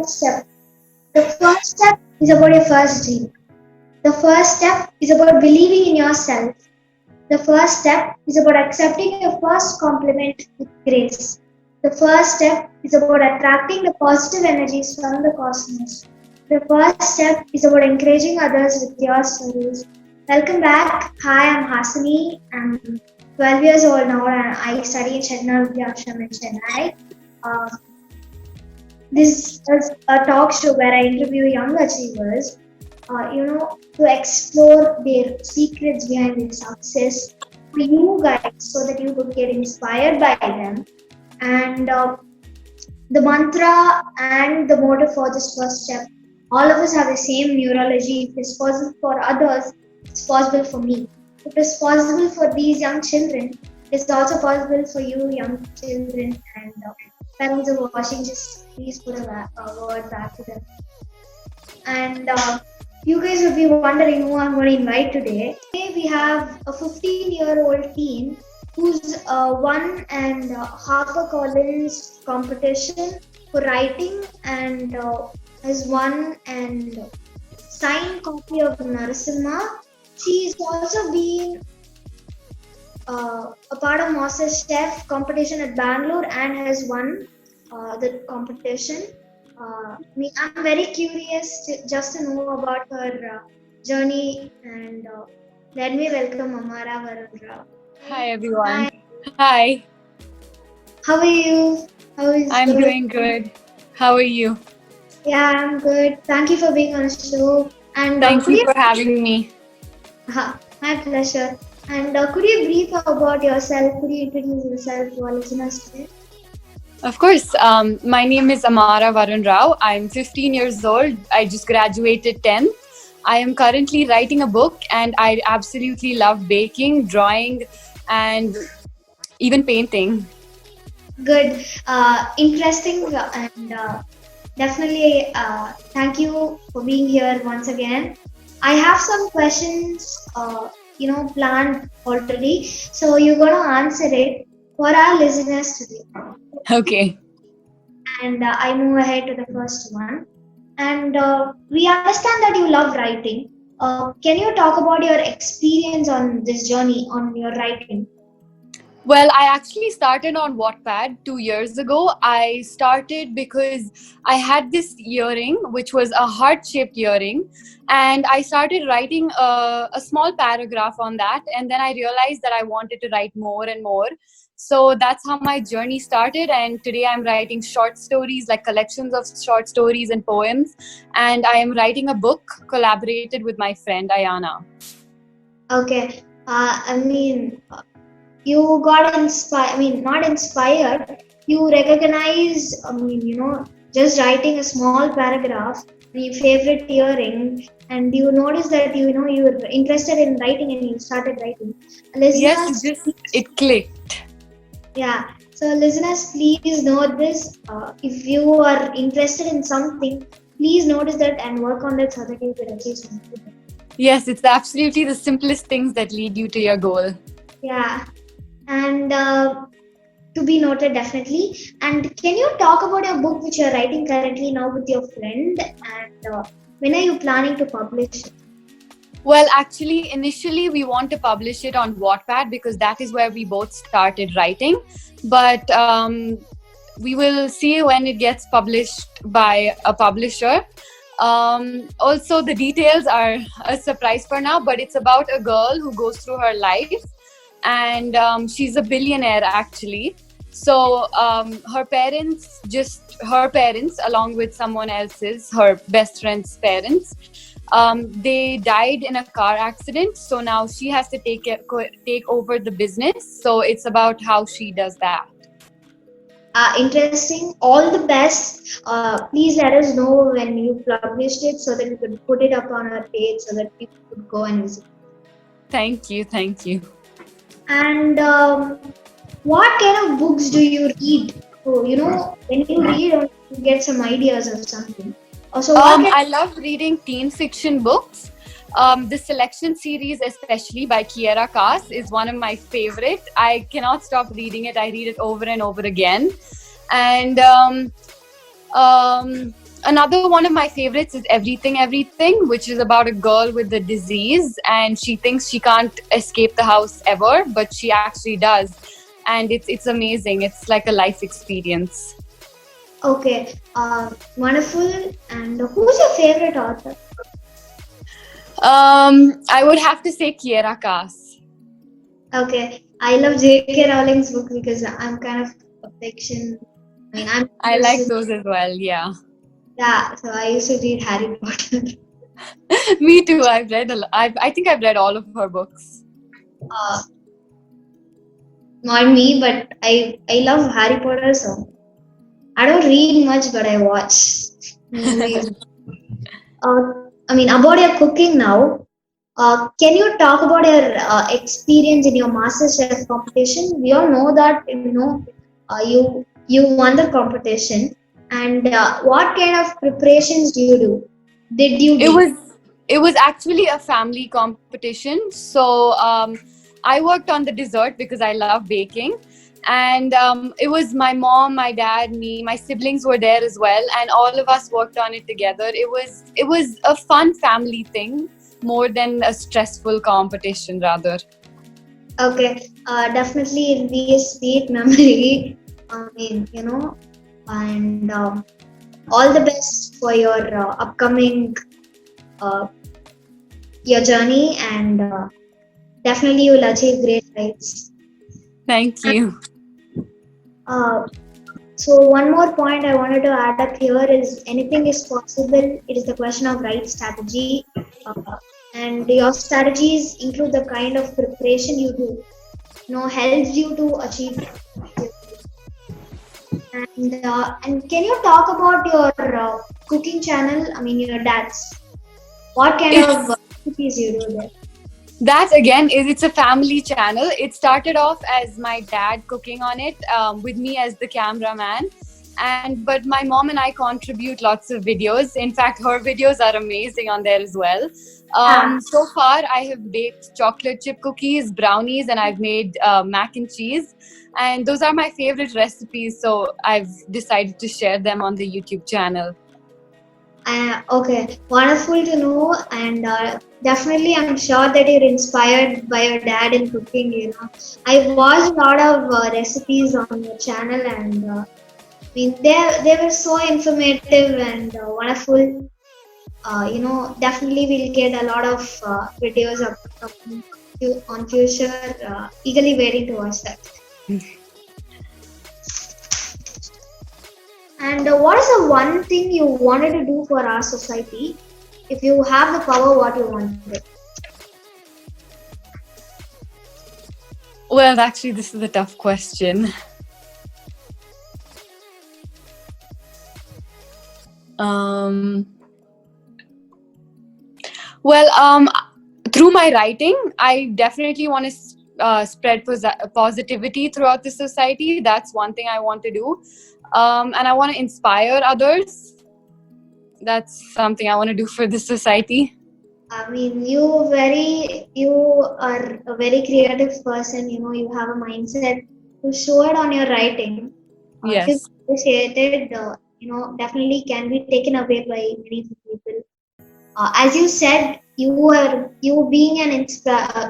step. The first step is about your first dream. The first step is about believing in yourself. The first step is about accepting your first compliment with grace. The first step is about attracting the positive energies from the cosmos. The first step is about encouraging others with your stories. Welcome back. Hi, I'm Hasani. I'm 12 years old now and I study in Chetna Vidya Ashram in Chennai. This is a talk show where I interview young achievers, to explore their secrets behind their success for you guys so that you could get inspired by them. And the mantra and the motive for this first step, all of us have the same neurology. If it's possible for others, it's possible for me. If it's possible for these young children, it's also possible for you young children, and parents are watching, just please put a word back to them. And you guys would be wondering who I'm going to invite today. Today we have a 15-year-old teen who's won and HarperCollins competition for writing and has won and signed copy of Narasimha. She's also been a part of MasterChef competition at Bangalore and has won the competition. I'm very curious just to know about her journey, and let me welcome Amara Varun Rao. Hi everyone. Hi. How are you? I'm doing good. How are you? Yeah, I'm good. Thank you for being on the show. And thank you for having me. My pleasure. And could you brief about yourself? Could you introduce yourself to our listeners today? Of course. My name is Amara Varun Rao. I'm 15 years old. I just graduated 10th. I am currently writing a book and I absolutely love baking, drawing, and even painting. Good. Interesting, and definitely thank you for being here once again. I have some questions planned already, so you're going to answer it for our listeners today. Okay. And I move ahead to the first one. And we understand that you love writing. Can you talk about your experience on this journey on your writing? Well, I actually started on Wattpad 2 years ago. I started because I had this earring, which was a heart-shaped earring. And I started writing a small paragraph on that. And then I realized that I wanted to write more and more. So that's how my journey started. And today I'm writing short stories, like collections of short stories and poems. And I am writing a book collaborated with my friend Ayana. Okay. You got inspired, not inspired, you recognize, just writing a small paragraph, your favorite earring, and you notice that, you were interested in writing and you started writing. Listeners, yes, it clicked. Yeah. So listeners, please note this. If you are interested in something, please notice that and work on that so that you can achieve something. Yes, it's absolutely the simplest things that lead you to your goal. Yeah. And to be noted, definitely. And can you talk about your book which you're writing currently now with your friend, and when are you planning to publish it? Well, actually, initially we want to publish it on Wattpad because that is where we both started writing. But we will see when it gets published by a publisher. Also, the details are a surprise for now, but it's about a girl who goes through her life. And she's a billionaire actually. So her parents, along with someone else's, her best friend's parents, they died in a car accident. So now she has to take over the business. So it's about how she does that. Interesting. All the best. Please let us know when you published it so that we could put it up on our page so that people could go and visit. Thank you. And what kind of books do you read? So, when you read, you get some ideas or something. Also, I love reading teen fiction books. The Selection series, especially by Kiera Cass, is one of my favorite. I cannot stop reading it. I read it over and over again. And Another one of my favorites is Everything Everything, which is about a girl with a disease and she thinks she can't escape the house ever, but she actually does. And it's amazing. It's like a life experience. Okay, wonderful. And who's your favorite author? I would have to say Kiera Cass. Okay, I love J.K. Rowling's book because I'm kind of a fiction. I like those as well, yeah. Yeah, so I used to read Harry Potter. Me too. I've read I think I've read all of her books. Not me, but I love Harry Potter, so I don't read much, but I watch movies. About your cooking now. Can you talk about your experience in your MasterChef competition? We all know that you won the competition, and what kind of preparations do you do? Did you do? It was actually a family competition. So I worked on the dessert because I love baking. And it was my mom, my dad, me, my siblings were there as well, and all of us worked on it together. It was a fun family thing more than a stressful competition, rather. Okay, definitely it'll be a sweet memory. And all the best for your upcoming your journey, and definitely you will achieve great heights. Thank you. So one more point I wanted to add up here is anything is possible. It is the question of right strategy, and your strategies include the kind of preparation you do. Helps you to achieve. And can you talk about your cooking channel? Your dad's. What kind of recipes you do there? That again it's a family channel. It started off as my dad cooking on it with me as the cameraman, but my mom and I contribute lots of videos. In fact, her videos are amazing on there as well. So far I have baked chocolate chip cookies, brownies, and I've made mac and cheese, and those are my favorite recipes, so I've decided to share them on the YouTube channel. Okay, wonderful to know, and definitely I'm sure that you're inspired by your dad in cooking. I've watched a lot of recipes on your channel, and they were so informative and wonderful. Definitely we'll get a lot of videos on future. Eagerly waiting to watch that. And what is the one thing you wanted to do for our society? If you have the power, what you wanted? Well, actually, this is a tough question. Through my writing, I definitely want to spread positivity throughout the society. That's one thing I want to do. And I want to inspire others. That's something I want to do for the society. You are a very creative person. You have a mindset to show it on your writing. Yes. If you appreciate it, definitely can be taken away by many people. As you said, you being an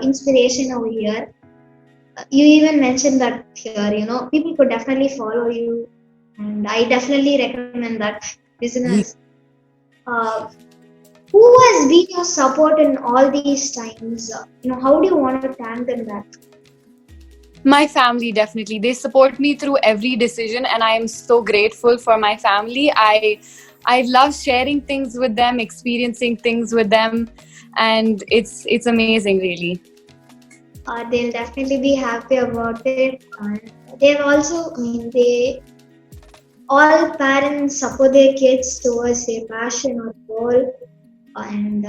inspiration over here. You even mentioned that here. People could definitely follow you, and I definitely recommend that business. Who has been your support in all these times? How do you want to thank them back? My family, definitely. They support me through every decision, and I am so grateful for my family. I love sharing things with them, experiencing things with them, and it's amazing, really. They'll definitely be happy about it. They're also, all parents support their kids towards their passion or goal, and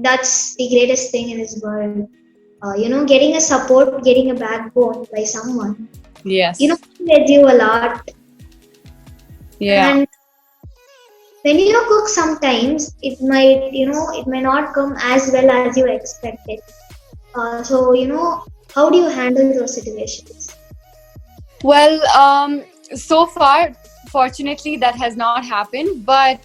that's the greatest thing in this world. Getting a support, getting a backbone by someone. Yes. They do a lot. Yeah. And when you cook, sometimes it may not come as well as you expected. So how do you handle those situations? Well, so far fortunately that has not happened, but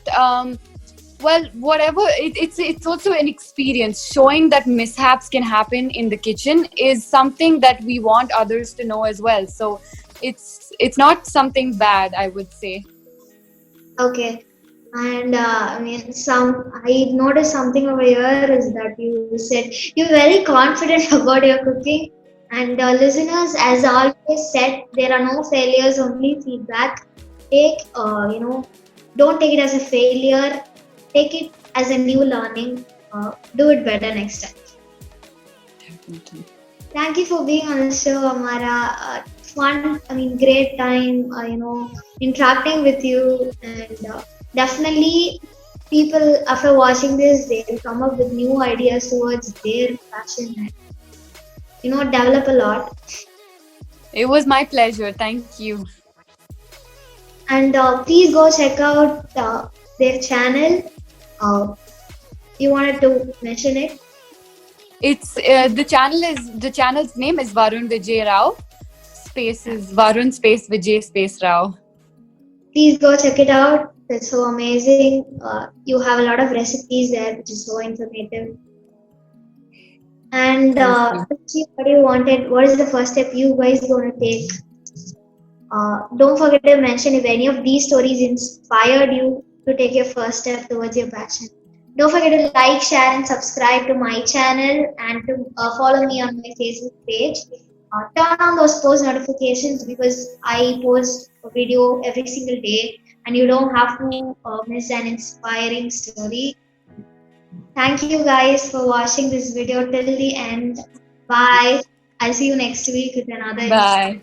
well, whatever, it's also an experience. Showing that mishaps can happen in the kitchen is something that we want others to know as well. So it's not something bad, I would say. Okay. And I mean, I noticed something over here is that you said you're very confident about your cooking. And listeners, as always said, there are no failures, only feedback. Don't take it as a failure. Take it as a new learning. Do it better next time. Definitely. Thank you for being on the show, Amara. Fun, I mean, great time, interacting with you. And definitely, people, after watching this, they'll come up with new ideas towards their passion and, develop a lot. It was my pleasure. Thank you. And please go check out their channel. You wanted to mention it? It's the channel's name is Varun Vijay Rao. Space is Varun space Vijay space Rao. Please go check it out. It's so amazing. You have a lot of recipes there, which is so informative. And Thank you. what you wanted? What is the first step you guys gonna take? Don't forget to mention if any of these stories inspired you to take your first step towards your passion. Don't forget to like, share, and subscribe to my channel and to follow me on my Facebook page. Turn on those post notifications because I post a video every single day and you don't have to miss an inspiring story. Thank you guys for watching this video till the end. Bye. I'll see you next week with another Bye.